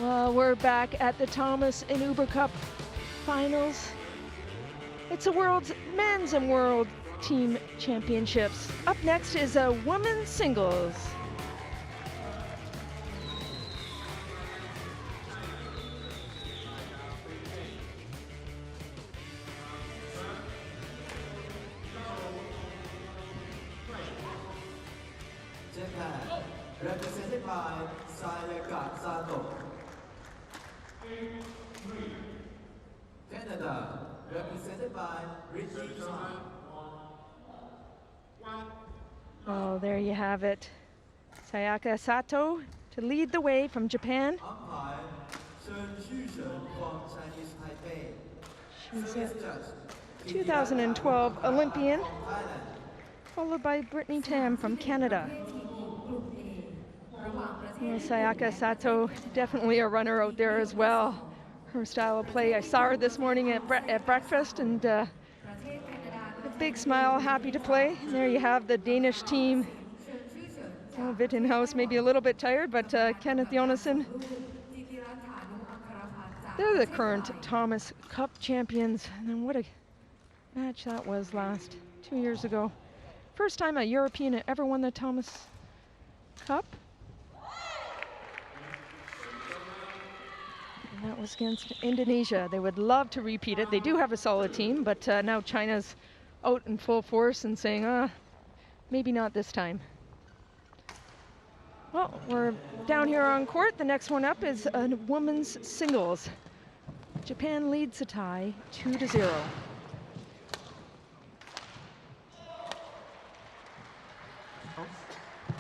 Well, we're back at the Thomas and Uber Cup finals. It's a world's men's and world team championships. Up next is a women's singles. Japan, represented by Sayaka Sato. Canada, represented by Brittny Tan. Oh, there you have it. Sayaka Sato to lead the way from Japan. Umpire, from Chinese Taipei. She's a 2012 Olympian, followed by Brittany TAM from Canada. Well, Sayaka Sato, definitely a runner out there as well. Her style of play, I saw her this morning at breakfast, and a big smile, happy to play. And there you have the Danish team. Oh, Vittenhouse maybe a little bit tired, but Kenneth Jonassen. They're the current Thomas Cup champions. And then what a match that was last 2 years ago. First time a European ever won the Thomas Cup. And that was against Indonesia. They would love to repeat it. They do have a solid team, but now China's out in full force and saying, maybe not this time. Well, we're down here on court. The next one up is a women's singles. Japan leads the tie 2-0.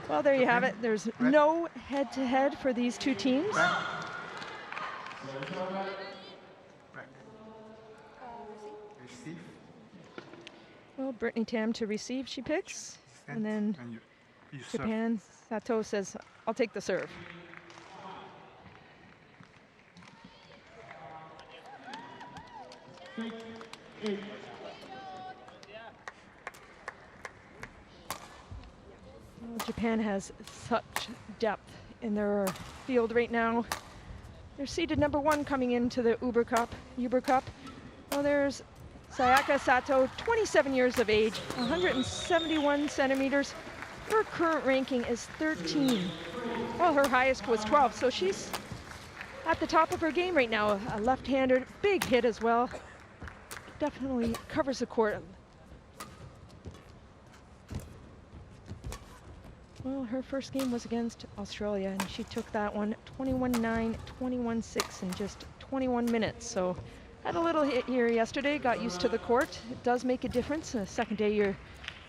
Well, there you have it. There's no head-to-head for these two teams. Receive. Well, Brittany Tam to receive, she picks. And then Japan, Sato says, I'll take the serve. Well, Japan has such depth in their field right now. They're seeded #1 coming into the Uber Cup. Well, there's Sayaka Sato, 27 years of age, 171 centimeters. Her current ranking is 13. Well, her highest was 12, so she's at the top of her game right now. A left-hander, big hit as well. Definitely covers the court. Well, her first game was against Australia, and she took that one 21-9, 21-6 in just 21 minutes. So had a little hit here yesterday, got used to the court. It does make a difference. The second day, you're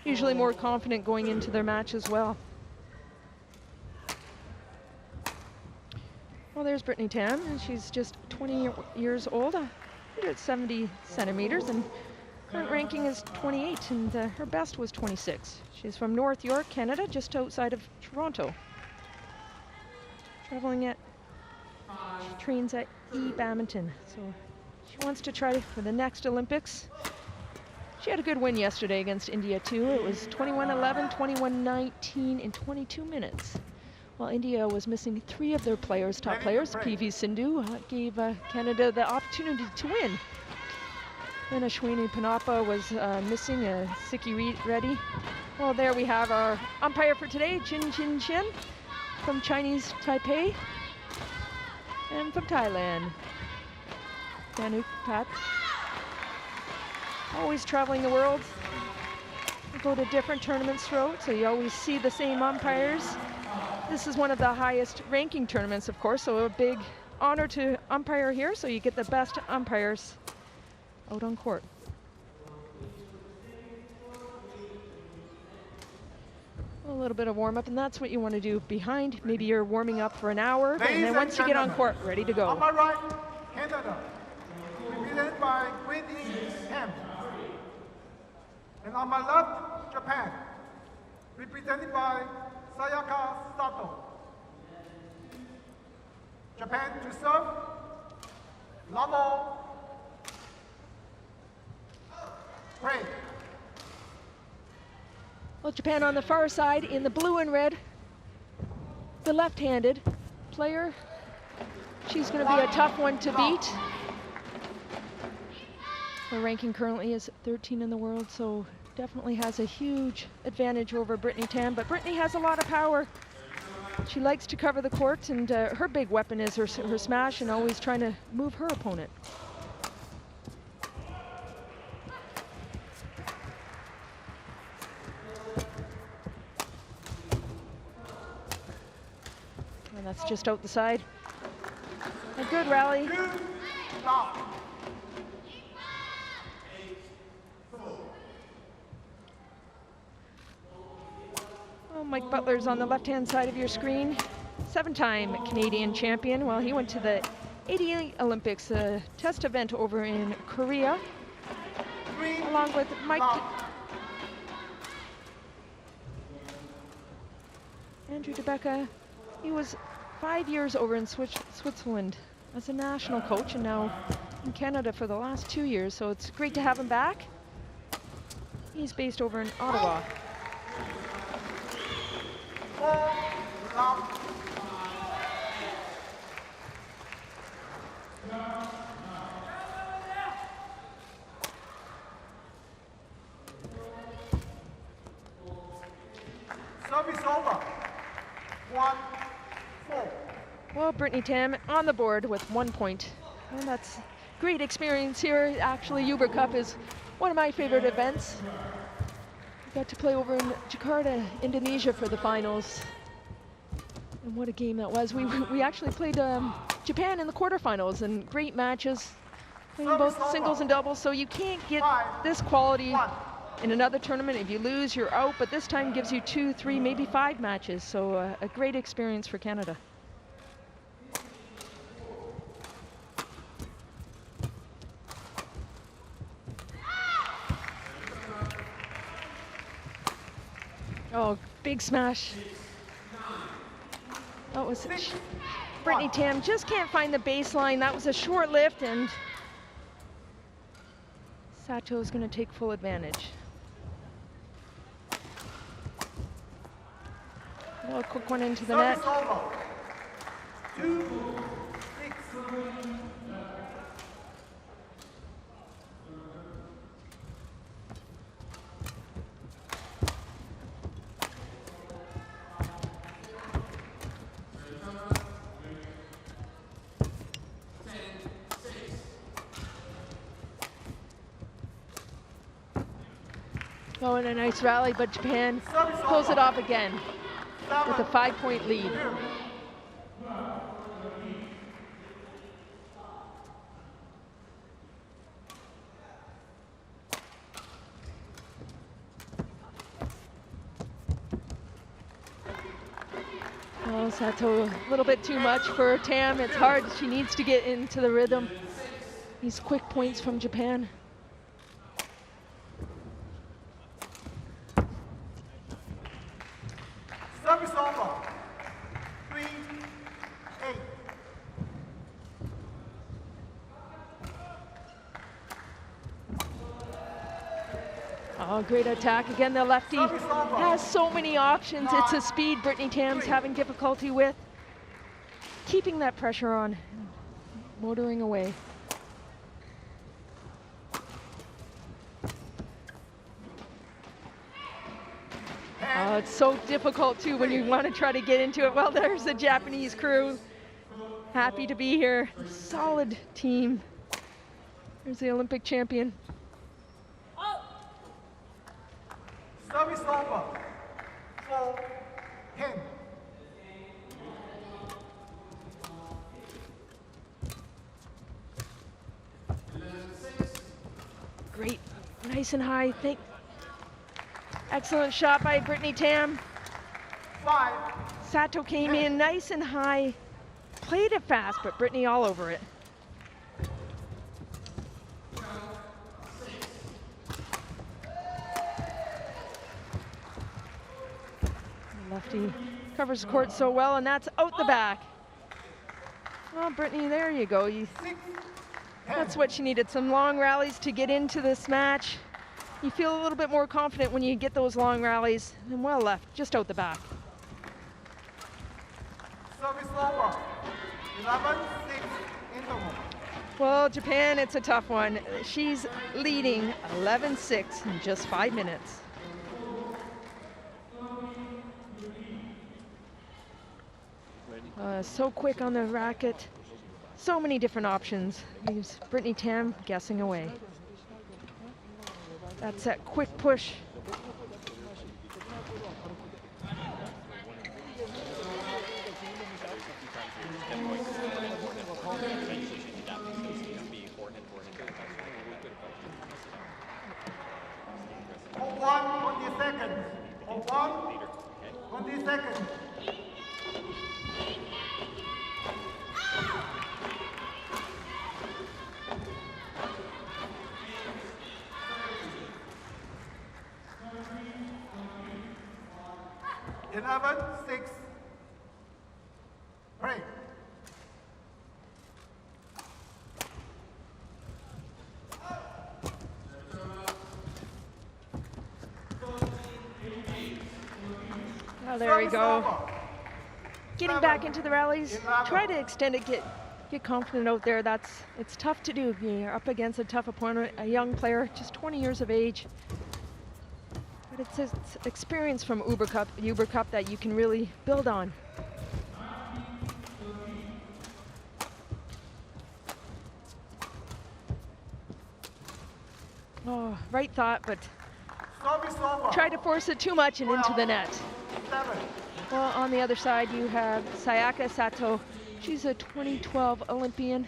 usually more confident going into their match as well. Well, there's Brittany Tan, and she's just 20 years old, 170 centimeters, and current ranking is 28, and her best was 26. She's from North York, Canada, just outside of Toronto. Traveling at, she trains at Badminton, so she wants to try for the next Olympics. She had a good win yesterday against India too. It was 21-11, 21-19 in 22 minutes. While India was missing 3 of their players, top players, PV Sindhu gave Canada the opportunity to win. Then Ashwini Panapa was missing, Siki Reddy. Well, there we have our umpire for today, Chin Chin Chen from Chinese Taipei. And from Thailand, Danuk Pat. Always traveling the world. We go to different tournaments throughout, so you always see the same umpires. This is one of the highest ranking tournaments, of course, so a big honor to umpire here, so you get the best umpires out on court. A little bit of warm up, and that's what you want to do behind. Maybe you're warming up for an hour, and then once you get on court, ready to go. On my right, Canada, represented by Brittney TAM. And on my left, Japan, represented by Sayaka Sato. Japan to serve, level, break. Well, Japan on the far side in the blue and red. The left-handed player She's going to be a tough one to beat. Her ranking currently is 13 in the world, so definitely has a huge advantage over Brittney TAM, but Brittney has a lot of power. She likes to cover the court, and her big weapon is her smash and always trying to move her opponent. And that's just out the side. A good rally. Oh, Mike Butler's on the left-hand side of your screen. 7-time Canadian champion. Well, he went to the 88 Olympics, a test event over in Korea, along with Mike. Andrew DeBecca. He was 5 years over in Switzerland as a national coach, and now in Canada for the last 2 years, so it's great to have him back. He's based over in Ottawa. Service over. 1-4. Well, Brittney TAM on the board with 1 point. And that's great experience here. Actually, Uber Cup is one of my favorite events. I got to play over in Jakarta, Indonesia for the finals. And what a game that was. We actually played Japan in the quarterfinals, and great matches, playing both singles and doubles, so you can't get this quality in another tournament. If you lose, you're out, but this time gives you 2, 3, maybe 5 matches, so a great experience for Canada. Oh, big smash. That was Brittney TAM just can't find the baseline. That was a short lift, and Sato is going to take full advantage. Well, a quick one into the net. 2-6. Oh, and a nice rally, but Japan pulls it off again with a 5-point lead. Oh, Sato, a little bit too much for TAM. It's hard. She needs to get into the rhythm. These quick points from Japan. Service over. 3-8. Oh, great attack. Again, the lefty has so many options. It's a speed Brittney TAM's having difficulty with. Keeping that pressure on, motoring away. Oh, it's so difficult too when you want to try to get into it. Well, there's the Japanese crew. Happy to be here. Solid team. There's the Olympic champion. Service over. 4-10. Great, nice and high. Excellent shot by Brittney TAM. 5. Sato came in nice and high, played it fast, but Brittney all over it. Lefty covers the court so well, and that's out the back. Well, Brittney, there you go. That's what she needed, some long rallies to get into this match. You feel a little bit more confident when you get those long rallies, and well left, just out the back. Service over. 11-6 interval. Well, Japan, it's a tough one. She's leading 11-6 in just 5 minutes. So quick on the racket. So many different options. Leaves Brittany TAM guessing away. That's that quick push. Hold on, 20 seconds. Hold on, 20 seconds. Eleven, 6. Break. Oh, there we go. Getting back into the rallies. Try to extend it, get confident out there. It's tough to do. You're up against a tough opponent, a young player, just 20 years of age. But it's experience from Uber Cup that you can really build on. Oh, right thought, but try to force it too much and into the net. 7. Well, on the other side, you have Sayaka Sato. She's a 2012 Olympian.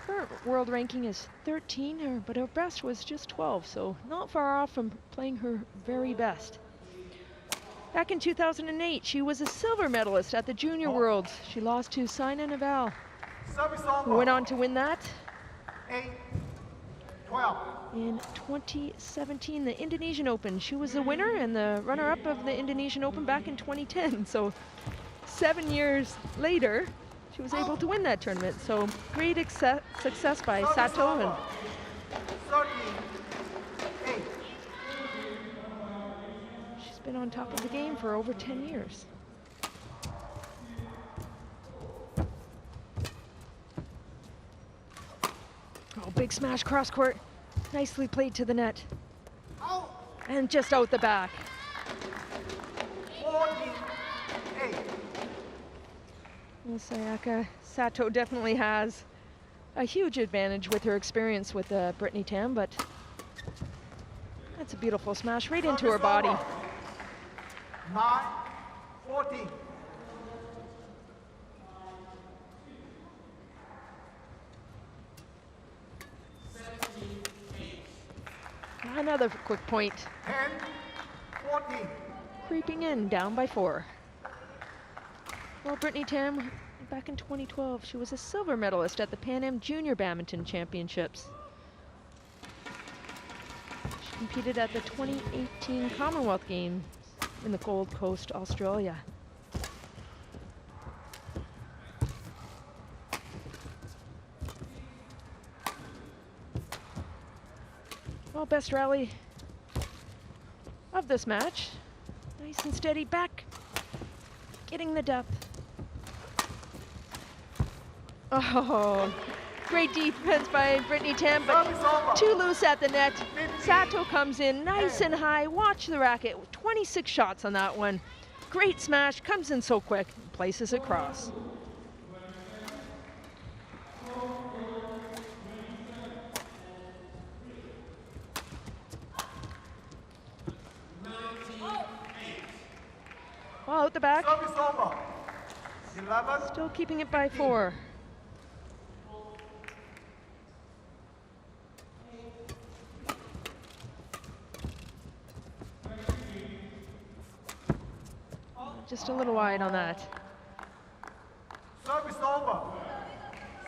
Her world ranking is 13, but her best was just 12, so not far off from playing her very best. Back in 2008, she was a silver medalist at the Junior Worlds. She lost to Saina Neval, who went on to win that. 8, 12. In 2017, the Indonesian Open. She was the winner and the runner-up of the Indonesian Open back in 2010. So 7 years later, she was able to win that tournament. So great success by Sato. And 13, 8. she's been on top of the game for over 10 years. Oh, big smash cross court. Nicely played to the net. And just out the back. 14, 8. Well, Sayaka Sato definitely has a huge advantage with her experience with Brittny TAM, but that's a beautiful smash right into her body. 9, 14. Another quick point. 10, 14. Creeping in, down by 4. Well, Brittny TAM, back in 2012, she was a silver medalist at the Pan Am Junior Badminton Championships. She competed at the 2018 Commonwealth Games in the Gold Coast, Australia. Well, best rally of this match. Nice and steady back, getting the depth. Oh, great defense by Brittny TAM, but too loose at the net. Sato comes in nice and high. Watch the racket, 26 shots on that one. Great smash, comes in so quick, places it cross. Well, out the back. Service over. 11. Still keeping it by 4. Just a little wide on that. Service over.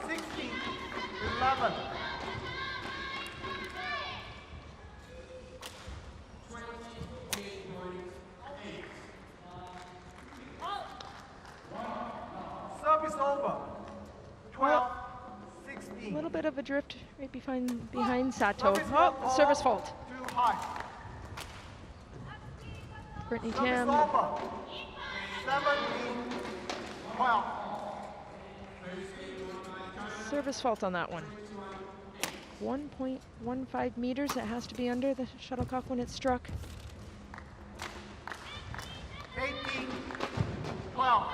16, 11. Service over. 12, 16. A little bit of a drift right behind Sato. Service Oh, over. service fault. Too high. Brittny Service TAM over. 12. Service fault on that one. 1.15 meters, it has to be under the shuttlecock when it's struck. 18, 12.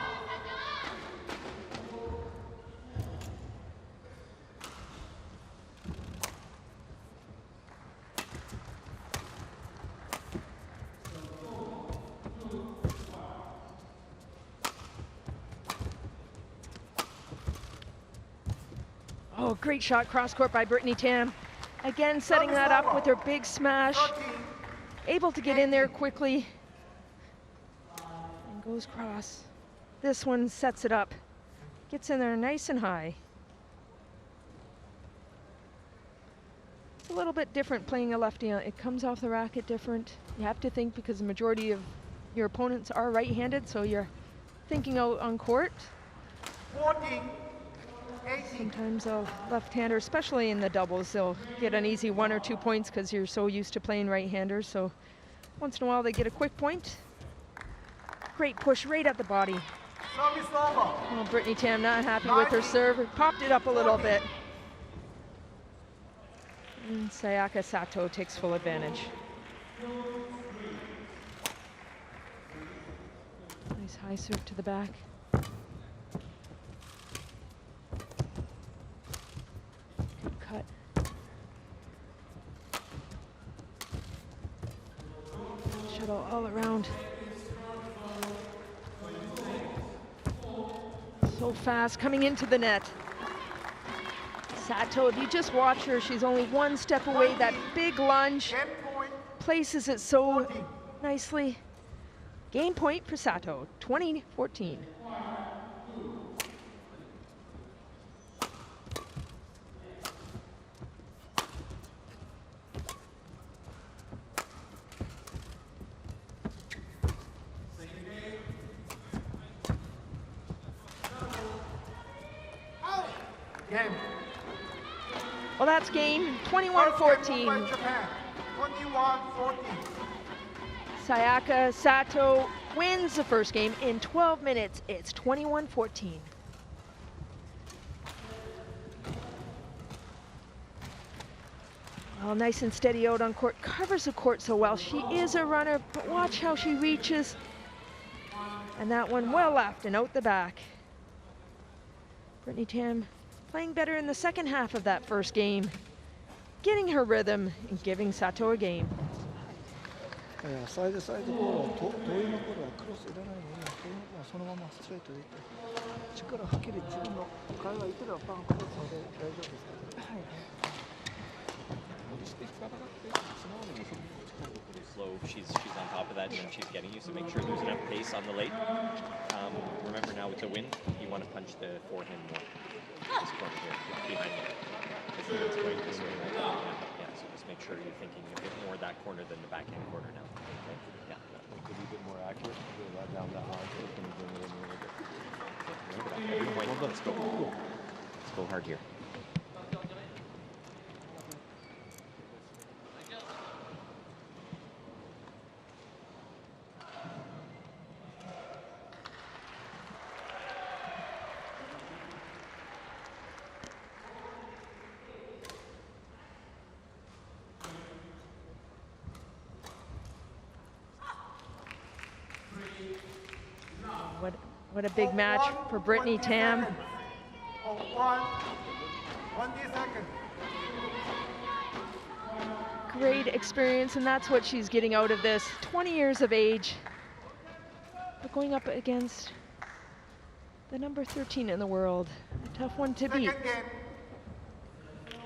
Oh, great shot cross court by Brittny TAM. Again, setting that up with her big smash. 13, Able to get in there quickly. And goes cross. This one sets it up. Gets in there nice and high. It's a little bit different playing a lefty. It comes off the racket different. You have to think because the majority of your opponents are right-handed, so you're thinking out on court. 14, 18. Sometimes a left-hander, especially in the doubles, they'll get an easy 1 or 2 points because you're so used to playing right-handers. So once in a while they get a quick point. Great push right at the body. Service over. Oh, Brittny TAM not happy with her serve. Popped it up a little bit. And Sayaka Sato takes full advantage. Nice high serve to the back. Good cut. Shuttle all around. So fast coming into the net. Sato, if you just watch her, she's only one step away. That big lunge 10 point. places it so nicely. Game point for Sato, 2014. Game. Well, that's game, First game 21-14. by Japan. 21-14. Sayaka Sato wins the first game in 12 minutes. It's 21-14. Well, nice and steady out on court. Covers the court so well. She is a runner, but watch how she reaches. And that one well left and out the back. Brittny TAM playing better in the second half of that first game. Getting her rhythm and giving Sato a game. サイドボールを遠いのボールはクロスいらないのに、遠いのボールはそのままストレートでいって力はっきり自分の体がいてればパンクロスので大丈夫ですか？はい。 Slow. She's on top of that and she's getting you, so make sure there's enough pace on the late. Remember now with the wind, you want to punch the forehand more. This corner here, behind you. Because the wind's going this way, right? Yeah, so just make sure you're thinking a bit more that corner than the backhand corner now. Okay? Yeah. Could be a bit more accurate. Right down that line. So it's going to bring it in a little bit. Every point. Let's go. Let's go hard here. What a big match for Brittny TAM. 20 seconds. Great experience, and that's what she's getting out of this. 20 years of age, but going up against the number 13 in the world. A tough one to beat. Second game.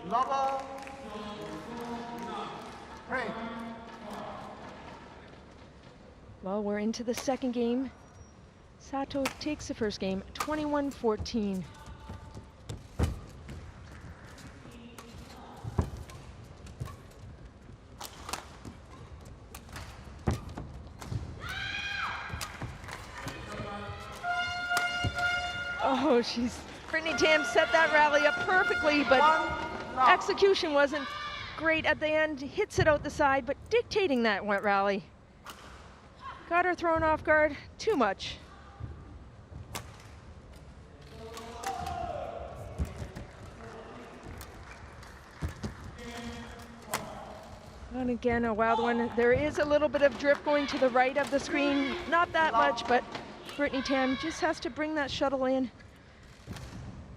Level 3. Well, we're into the second game. Sato takes the first game, 21-14. Oh, Brittny TAM set that rally up perfectly, but execution wasn't great at the end. Hits it out the side, but dictating that rally. Got her thrown off guard too much. And again, a wild one. There is a little bit of drift going to the right of the screen. Not that much, but Brittny TAM just has to bring that shuttle in.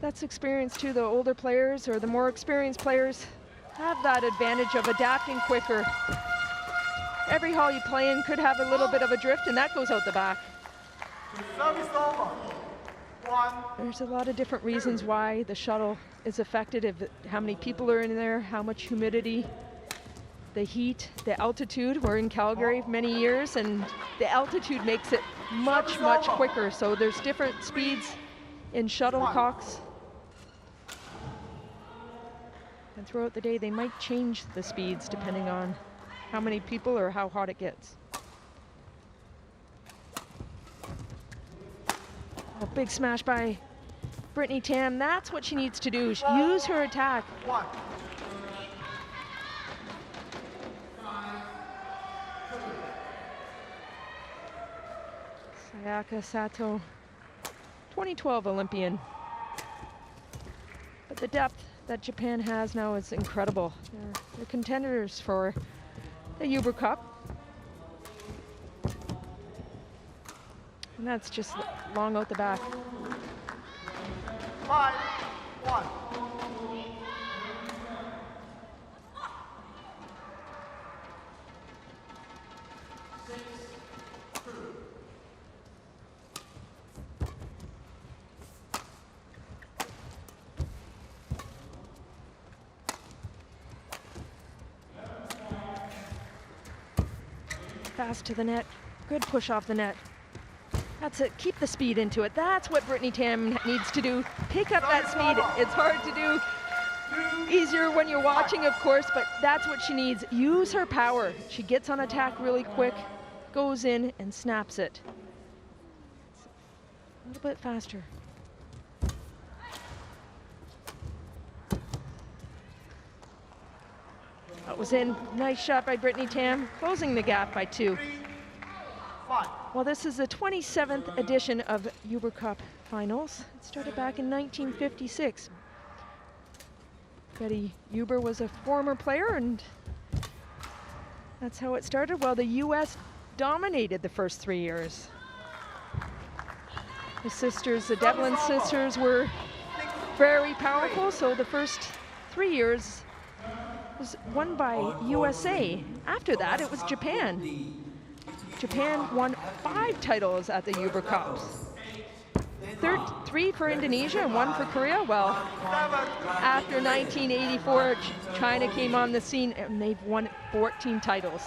That's experience too. The older players or the more experienced players have that advantage of adapting quicker. Every hall you play in could have a little bit of a drift, and that goes out the back. Service over. 1. There's a lot of different reasons why the shuttle is affected. If how many people are in there, how much humidity, the heat, the altitude. We're in Calgary many years, and the altitude makes it much, much quicker. So there's different speeds in shuttlecocks. And throughout the day, they might change the speeds depending on how many people or how hot it gets. A big smash by Brittny TAM. That's what she needs to do. Use her attack. 1. Sayaka Sato, 2012 Olympian. But the depth that Japan has now is incredible. They're contenders for the Uber Cup. And that's just long out the back. 5. 1. Fast to the net. Good push off the net. That's it. Keep the speed into it. That's what Brittny TAM needs to do. Pick up that speed. It's hard to do. Easier when you're watching, of course, but that's what she needs. Use her power. She gets on attack really quick, goes in and snaps it. A little bit faster. That was in. Nice shot by Brittny TAM, closing the gap by 2. 3. 5. Well, this is the 27th edition of Uber Cup Finals. It started back in 1956. Betty Uber was a former player, and that's how it started. Well, the US dominated the first 3 years. The sisters, the Devlin sisters, were very powerful, so the first 3 years was won by USA. After that, it was Japan. Japan won 5 titles at the Uber Cups. 3 for Indonesia and 1 for Korea. Well, after 1984, China came on the scene and they've won 14 titles.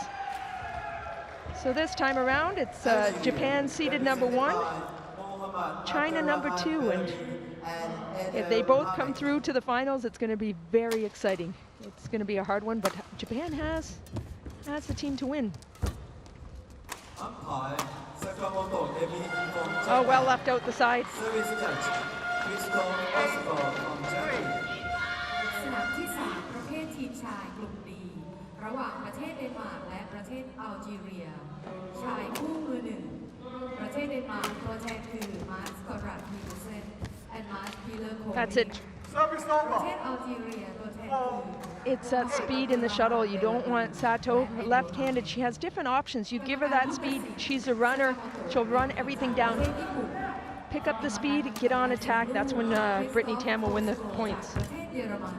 So this time around, it's Japan seeded number 1, China number 2, and if they both come through to the finals, it's going to be very exciting. It's going to be a hard one, but Japan has the team to win. Oh, well left out the side. Service judge, Crystal Oscar from Germany. สนามที่ 3 ประเภททีมชายกลุ่ม D ระหว่างประเทศเดนมาร์กและประเทศอัลจีเรีย ชายคู่มือ 1 ประเทศเดนมาร์กตัวแทนคือมาร์คกอรัตนิวเซนและมาร์คพีเลอร์โค That's it. Service ประเท over. ศอัลจีเรียตัวแทนคือ It's that speed in the shuttle. You don't want Sato left-handed. She has different options. You give her that speed. She's a runner. She'll run everything down. Pick up the speed, get on attack. That's when Brittny TAM will win the points. ประเทศเยอรมัน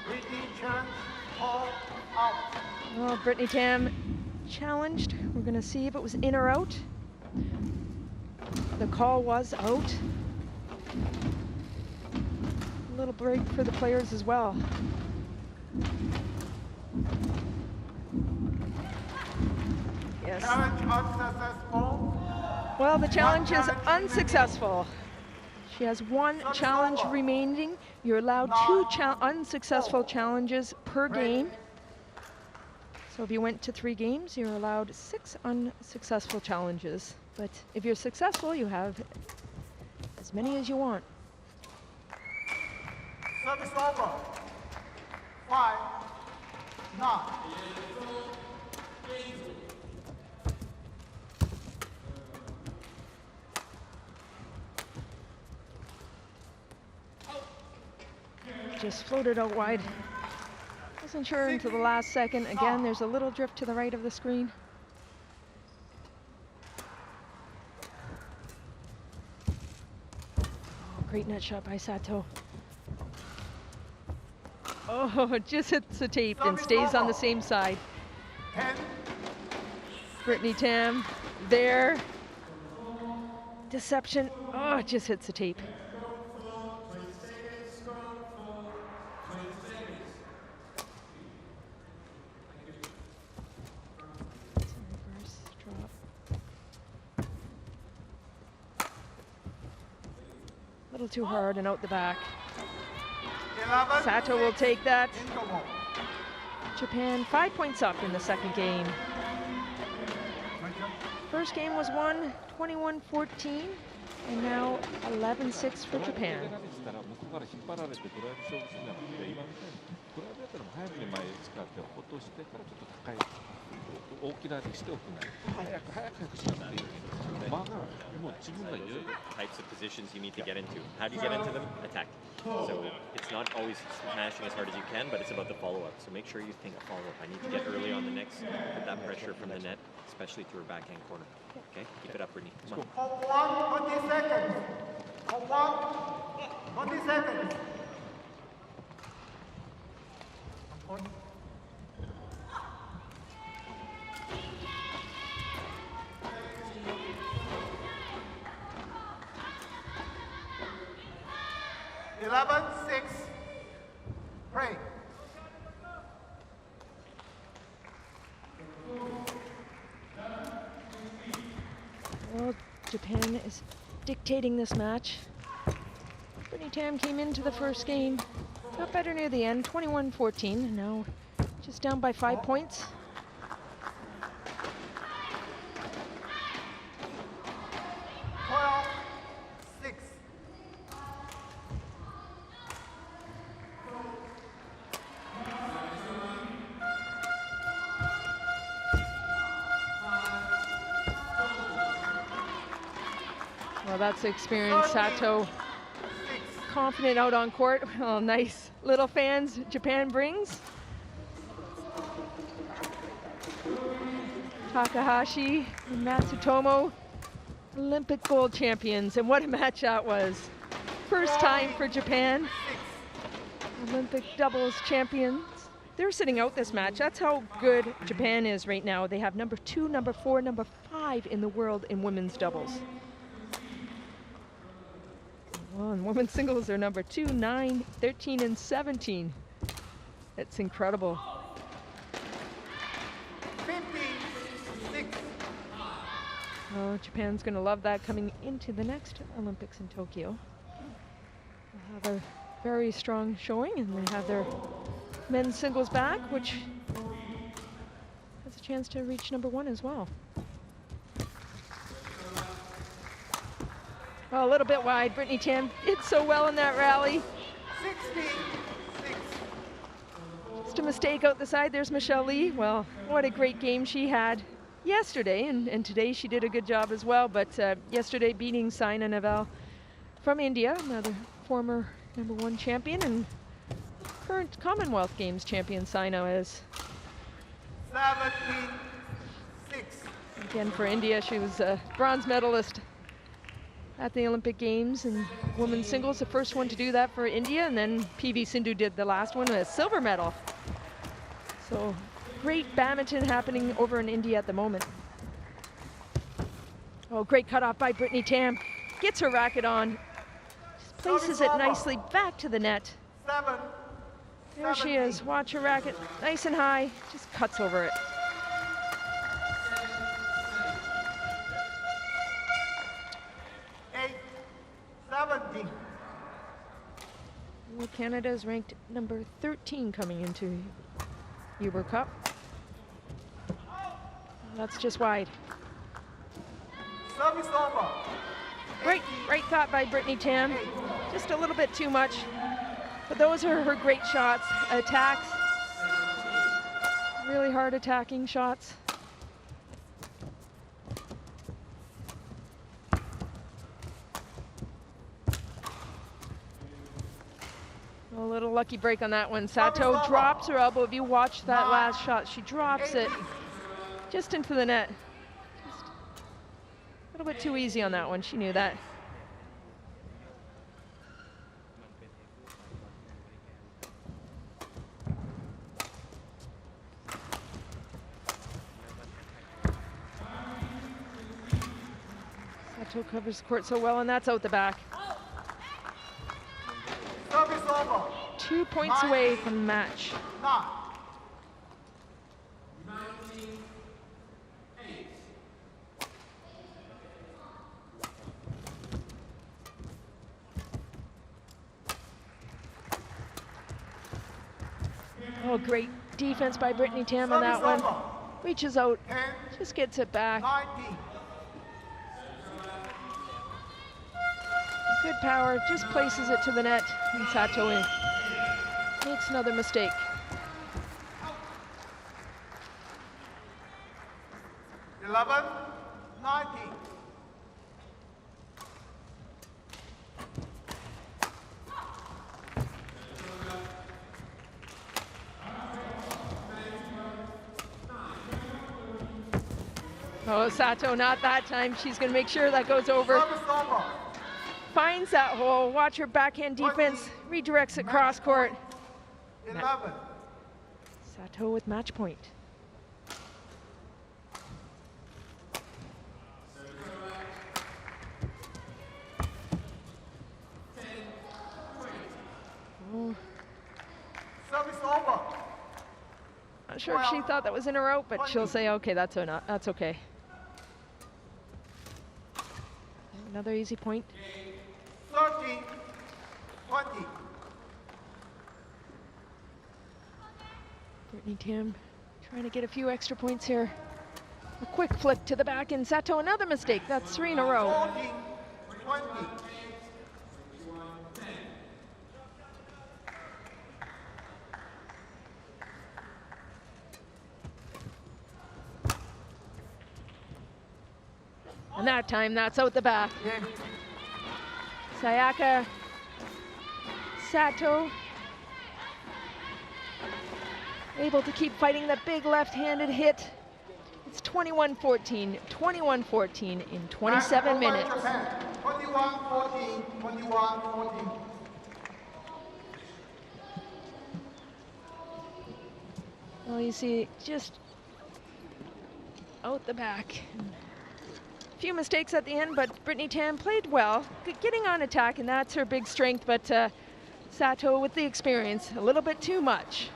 Brittny chance. All out. Well, Brittny TAM challenged. We're going to see if it was in or out. The call was out. A little break for the players as well. Yes. Challenge unsuccessful. Well, the challenge is unsuccessful. She has 1 challenge remaining. You're allowed 2 unsuccessful challenges per game. So if you went to 3 games, you're allowed 6 unsuccessful challenges. But if you're successful, you have as many as you want. Service over. 5. 9. just floated out wide. Wasn't sure until the last second. Again, there's a little drift to the right of the screen. Great net shot by Sato. Oh, it just hits the tape and stays on the same side. Brittny TAM there. Deception. Oh, it just hits the tape. Reverse drop. A little too hard and out the back. 11. Sato will take that. Interval. Japan 5 points up in the second game. First game was won 21-14, and now 11-6 for Japan. 向こうから引っ張られてドライブ勝負するんじゃなくて、今みたいにドライブだったら早くに前使って落としてからちょっと高い大きなにしておくない。早くしなくていい。間がもう自分が Those are the types of positions you need to get into. How do you get into them? Attack. So it's not always smashing as hard as you can, but it's about the follow-up. So make sure you think follow-up. I need to get early on the next, put that pressure from the net, especially through a backhand corner. Okay, keep it up, Brittany. Come on. Hold 1, 20 seconds. Hold 1, 20 seconds. Eleven, 6. Pray. Well, Japan is dictating this match. Brittny TAM came into the first game, got better near the end, 21-14, and now just down by 5 points. Well, that's the experience. Sato confident out on court. Oh, nice little fans Japan brings. Takahashi and Matsutomo, Olympic gold champions. And what a match that was. First time for Japan. Olympic doubles champions. They're sitting out this match. That's how good Japan is right now. They have number 2, number 4, number 5 in the world in women's doubles. Well, in women's singles, they're number 2, 9, 13, and 17. It's incredible. 56. Oh, Japan's going to love that coming into the next Olympics in Tokyo. They'll have a very strong showing, and they have their men's singles back, which has a chance to reach number 1 as well. Oh, a little bit wide. Brittny TAM did so well in that rally. 66. Just a mistake out the side. There's Michelle Lee. Well, what a great game she had yesterday, and today she did a good job as well. But yesterday beating Saina Nehwal from India, another former number 1 champion and current Commonwealth Games champion Saina is. 76. Again, for India, she was a bronze medalist at the Olympic Games in women's singles, the first one to do that for India, and then PV Sindhu did the last one, a silver medal. So great badminton happening over in India at the moment. Oh, great cutoff by Brittny TAM. Gets her racket on, just places it nicely back to the net. 7. There she is, watch her racket, nice and high, just cuts over it. 70. Well, Canada is ranked number 13 coming into Uber Cup. That's just wide. Service over. Great caught by Brittny TAM. Just a little bit too much. But those are her great shots. Attacks. Really hard attacking shots. A little lucky break on that one. Sato drops her elbow. If you watch that last shot, she drops it just into the net. Just a little bit too easy on that one. She knew that. Sato covers the court so well, and that's out the back. Service over. 2 points away from the match. 9. Oh, great defense by Brittny TAM on that one. Reaches out, just gets it back. 19. Good power, just places it to the net, and Sato in. Makes another mistake. Eleven, 19. Oh, Sato, not that time. She's going to make sure that goes over. Service over. Finds that hole. Watch her backhand defense. Redirects it cross court. 11. Sato with match point. Oh, Service over. not sure if she thought that was in or out, but she'll say, okay, that's okay. Another easy point. 13, 20. Brittny TAM trying to get a few extra points here. A quick flick to the back, and Sato another mistake. That's 3 in a row. 14, 20. And that time, that's out the back. Game. Sayaka Sato able to keep fighting the big left-handed hit. It's 21-14, 21-14 in 27 minutes. 21-14, 21-14. Well, you see, just out the back. A few mistakes at the end, but Brittny TAM played well, getting on attack, and that's her big strength, but Sato with the experience, a little bit too much.